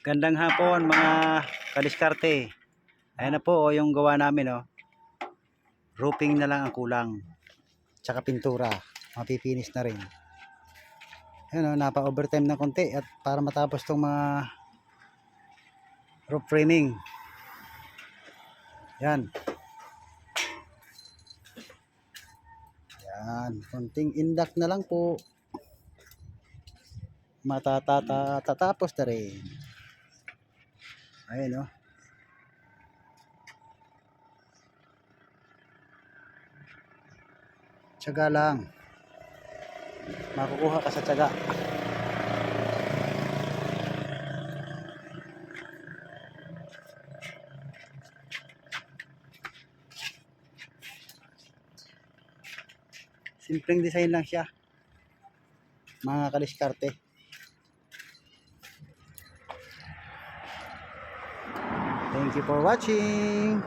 Gandang hapon mga kadiskarte. Ayan na po yung gawa namin, oh. Roofing na lang ang kulang. Tsaka pintura. Mapipinis na rin. Ayan, oh, napa-overtime na konti at para matapos tong mga roof framing. Yan. Yan. Konting indak na lang po. Matatapos na rin. Ayan, oh. Tiyaga lang. Makukuha ka sa tiyaga. Simpleng design lang siya, mga kadiskarte. Thank you for watching.